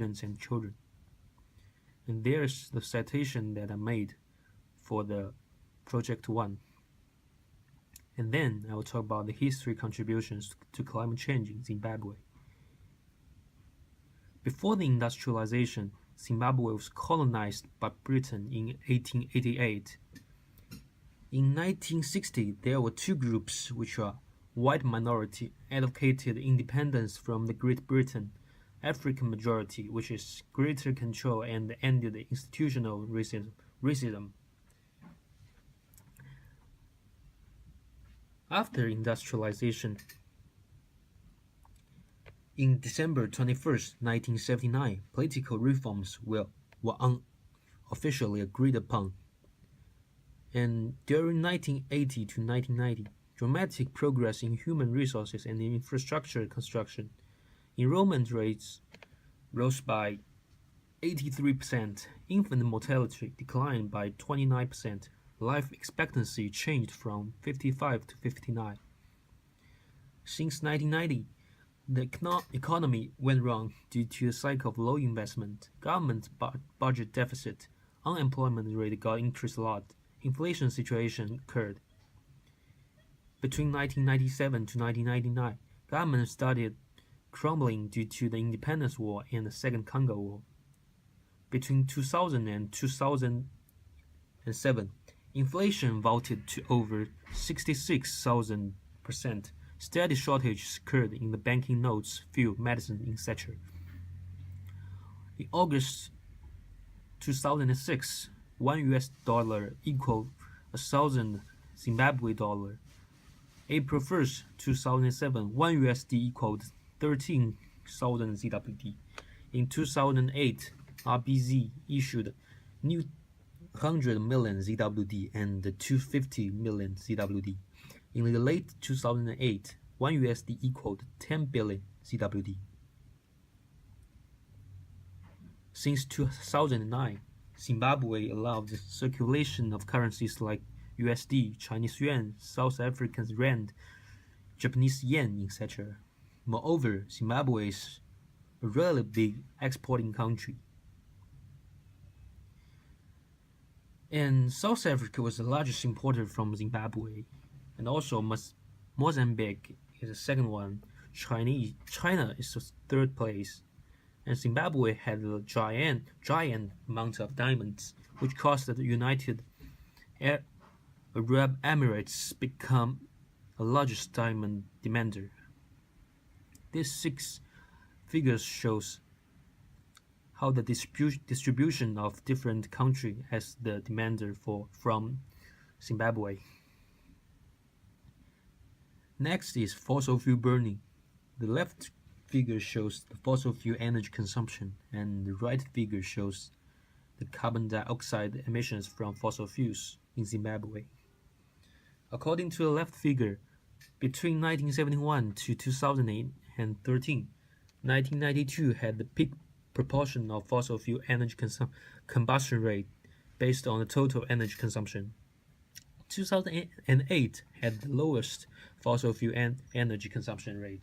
students and children. And there's the citation that I made for the Project 1. And then I will talk about the history contributions to climate change in Zimbabwe. Before the industrialization, Zimbabwe was colonized by Britain in 1888. In 1960, there were two groups which are white minority advocated independence from the Great Britain, African majority, which is greater control and ended institutional racism. After industrialization, in December 21st, 1979, political reforms were unofficially agreed upon. And during 1980 to 1990, dramatic progress in human resources and in infrastructure construction. Enrollment rates rose by 83%, infant mortality declined by 29%, life expectancy changed from 55 to 59. Since 1990, the economy went wrong due to a cycle of low investment, government budget deficit, unemployment rate got increased a lot, inflation situation occurred. Between 1997 to 1999, government started crumbling due to the Independence War and the Second Congo War. Between 2000 and 2007, inflation vaulted to over 66,000%. Steady shortages occurred in the banking notes, fuel, medicine, etc. In August 2006, $1 equaled 1,000 Zimbabwe dollar. April 1st, 2007, $1 equaled 13,000 ZWD. In 2008, RBZ issued new 100 million ZWD and 250 million ZWD. In the late 2008, $1 equaled 10 billion ZWD. Since 2009, Zimbabwe allowed the circulation of currencies like USD, Chinese yuan, South African rand, Japanese yen, etc. Moreover, Zimbabwe is a really big exporting country. And South Africa was the largest importer from Zimbabwe. And also Mozambique is the second one. China is the third place. And Zimbabwe had a giant amount of diamonds, which caused the United Arab Emirates become the largest diamond demander. These 6 figures shows how the distribution of different countries as the demander from Zimbabwe. Next is fossil fuel burning. The left figure shows the fossil fuel energy consumption, and the right figure shows the carbon dioxide emissions from fossil fuels in Zimbabwe. According to the left figure, between 1971 to 2013, 1992 had the peak proportion of fossil fuel energy combustion rate based on the total energy consumption. 2008 had the lowest fossil fuel energy consumption rate.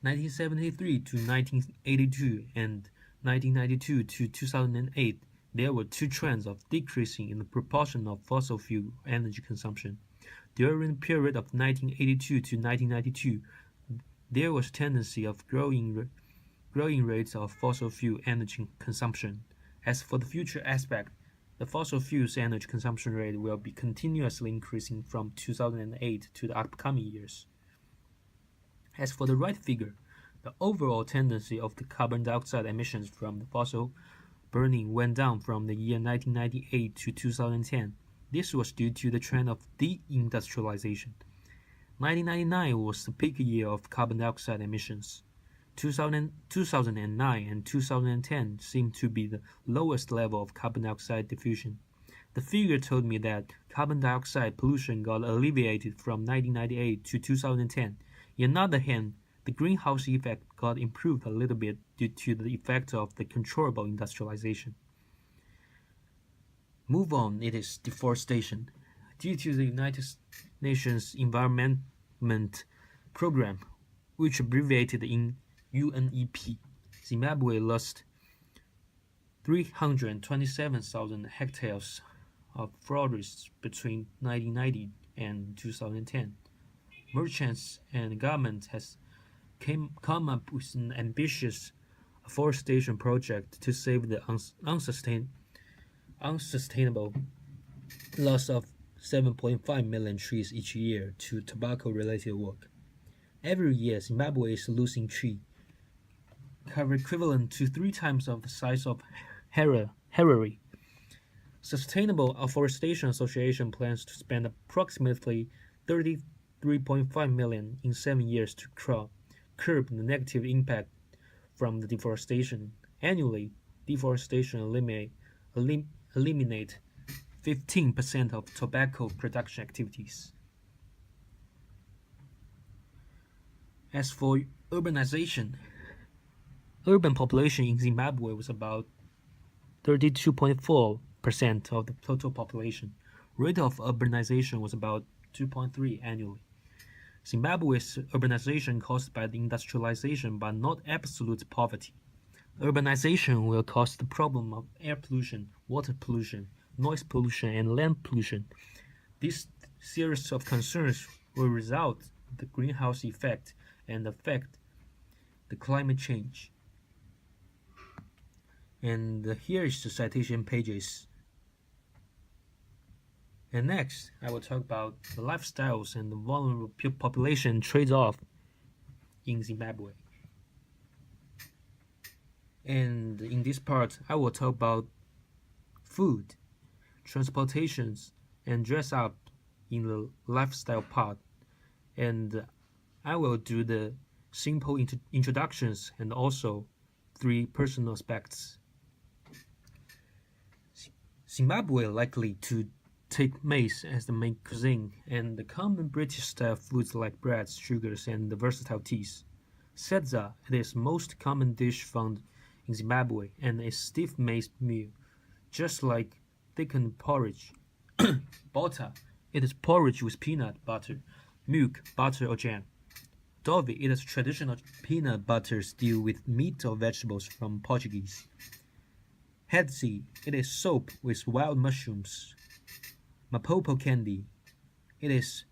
1973 to 1982 and 1992 to 2008, there were 2 trends of decreasing in the proportion of fossil fuel energy consumption. During the period of 1982 to 1992, there was a tendency of growing rates of fossil fuel energy consumption. As for the future aspect, the fossil fuels energy consumption rate will be continuously increasing from 2008 to the upcoming years. As for the right figure, the overall tendency of the carbon dioxide emissions from the fossil burning went down from the year 1998 to 2010. This was due to the trend of deindustrialization. 1999 was the peak year of carbon dioxide emissions. 2009 and 2010 seemed to be the lowest level of carbon dioxide diffusion. The figure told me that carbon dioxide pollution got alleviated from 1998 to 2010. On the other hand, the greenhouse effect got improved a little bit due to the effect of the controllable industrialization. Move on, it is deforestation. Due to the United Nations Environment Program, which abbreviated in UNEP, Zimbabwe lost 327,000 hectares of forests between 1990 and 2010. Merchants and government has come up with an ambitious afforestation project to save the unsustainable loss of 7.5 million trees each year to tobacco-related work. Every year, Zimbabwe is losing tree cover equivalent to 3 times of the size of Harare. Sustainable Afforestation Association plans to spend approximately 33.5 million in 7 years to curb the negative impact from the deforestation. Annually, deforestation eliminate 15% of tobacco production activities. As for urbanization, urban population in Zimbabwe was about 32.4% of the total population. Rate of urbanization was about 2.3 annually. Zimbabwe's urbanization caused by the industrialization but not absolute poverty. Urbanization will cause the problem of air pollution, water pollution, noise pollution, and land pollution. This series of concerns will result in the greenhouse effect and affect the climate change. And here is the citation pages. And next, I will talk about the lifestyles and the vulnerable population trade-off in Zimbabwe. And in this part, I will talk about food, transportations, and dress up in the lifestyle part. And I will do the simple introductions and also 3 personal aspects. Zimbabwe likely to take maize as the main cuisine, and the common British-style foods like breads, sugars, and the versatile teas. Sedza, it is most common dish found in Zimbabwe, and a stiff maize meal, just like thickened porridge. Bota, it is porridge with peanut butter, milk, butter, or jam. Dove, it is traditional peanut butter stew with meat or vegetables from Portuguese. Hedzi, it is soap with wild mushrooms. Mapopo candy, it is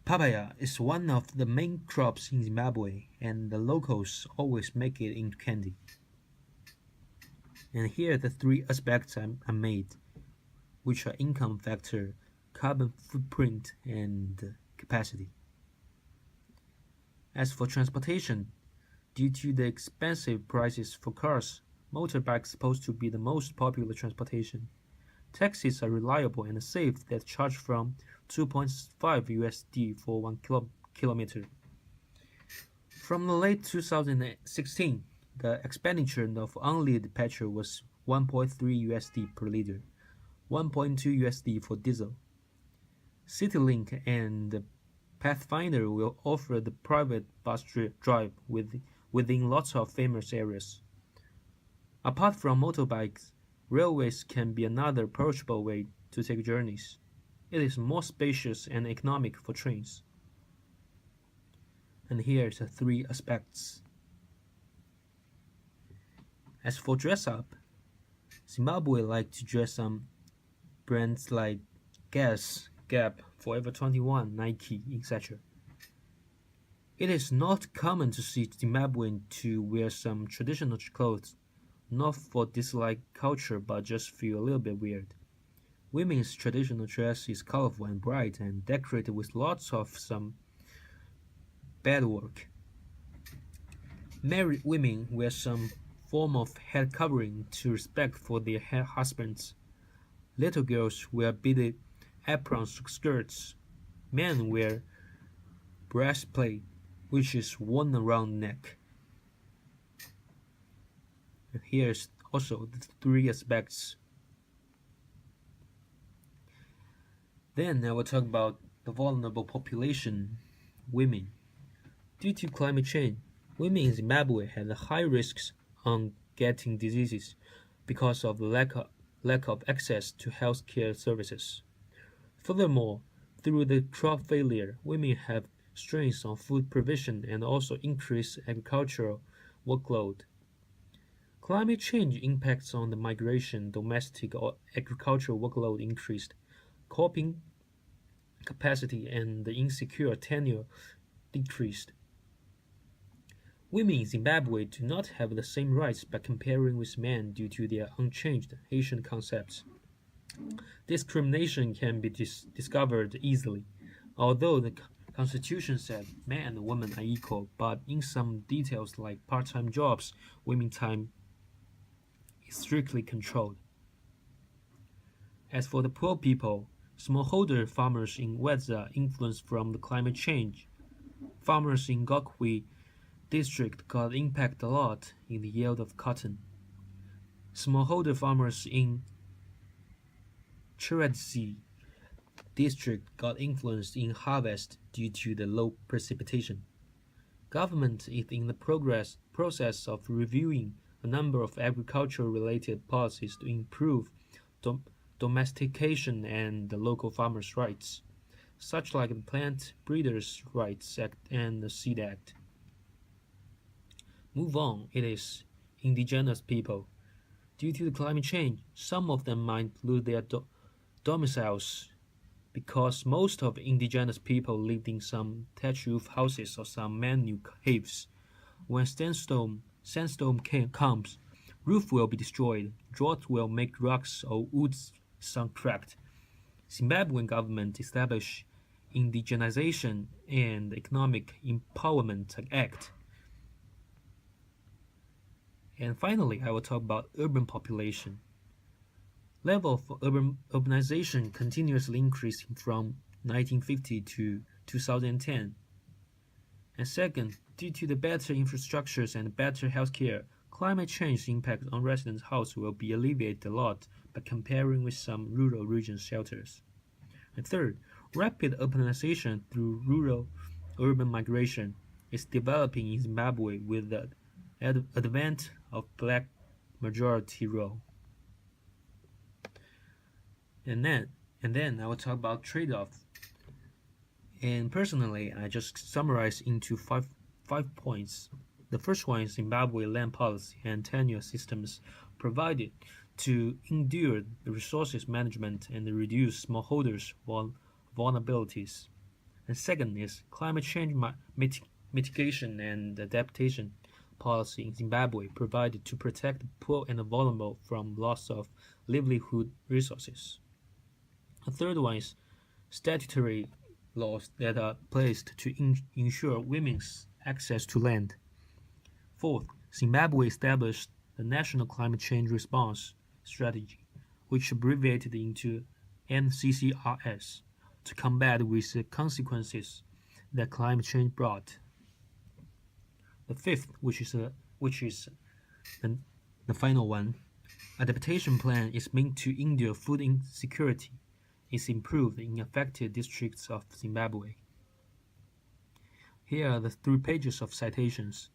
papaya is one of the main crops in Zimbabwe, and the locals always make it into candy. And here are the 3 aspects I made, which are income factor, carbon footprint, and capacity. As for transportation, due to the expensive prices for cars, motorbikes supposed to be the most popular transportation. Taxis are reliable and safe that charge from 2.5 USD for 1 kilometer. From the late 2016, the expenditure of unleaded petrol was 1.3 USD per liter, 1.2 USD for diesel. CityLink and Pathfinder will offer the private bus drive within lots of famous areas. Apart from motorbikes, railways can be another approachable way to take journeys. It is more spacious and economic for trains. And here are the 3 aspects. As for dress up, Zimbabwe like to dress on brands like Guess, Gap, Forever 21, Nike, etc. It is not common to see Zimbabweans to wear some traditional clothes, not for dislike culture but just feel a little bit weird. Women's traditional dress is colorful and bright and decorated with lots of some beadwork. Married women wear some form of head covering to respect for their husbands. Little girls wear beaded aprons skirts. Men wear breastplate, which is worn around the neck. And here's also the 3 aspects. Then I will talk about the vulnerable population, women. Due to climate change, women in Zimbabwe have high risks on getting diseases because of the lack of access to healthcare services. Furthermore, through the crop failure, women have strains on food provision and also increased agricultural workload. Climate change impacts on the migration, domestic or agricultural workload increased, coping capacity and the insecure tenure decreased. Women in Zimbabwe do not have the same rights by comparing with men due to their unchanged Haitian concepts. Discrimination can be discovered easily, although the Constitution said men and women are equal, but in some details like part-time jobs, women's time is strictly controlled. As for the poor people, smallholder farmers in Wedza influenced from the climate change. Farmers in Gokwe district got impacted a lot in the yield of cotton. Smallholder farmers in Chiradzi district got influenced in harvest due to the low precipitation. Government is in the process of reviewing a number of agriculture-related policies to improve domestication and the local farmers' rights, such like the Plant Breeders' Rights Act and the Seed Act. Move on, it is indigenous people. Due to the climate change, some of them might lose their domiciles because most of indigenous people lived in some thatch roof houses or some man-made caves. When sandstorm comes, roof will be destroyed, drought will make rocks or woods sound cracked. Zimbabwean government established Indigenization and Economic Empowerment Act. And finally, I will talk about urban population. Level of urbanization continuously increasing from 1950 to 2010. And second, due to the better infrastructures and better healthcare, climate change impact on residents' health will be alleviated a lot by comparing with some rural region shelters. And third, rapid urbanization through rural-urban migration is developing in Zimbabwe with the advent of black majority rule. And then I will talk about trade-off. And personally, I just summarize into five points. The first one is Zimbabwe land policy and tenure systems provided to endure the resources management and reduce smallholders' vulnerabilities. And second is climate change mitigation and adaptation policy in Zimbabwe provided to protect the poor and the vulnerable from loss of livelihood resources. A third one is statutory laws that are placed to ensure women's access to land. Fourth, Zimbabwe established the National Climate Change Response Strategy, which abbreviated into NCCRS, to combat with the consequences that climate change brought. The fifth, which is the final one, adaptation plan is meant to endure food insecurity, is improved in affected districts of Zimbabwe. Here are the 3 pages of citations.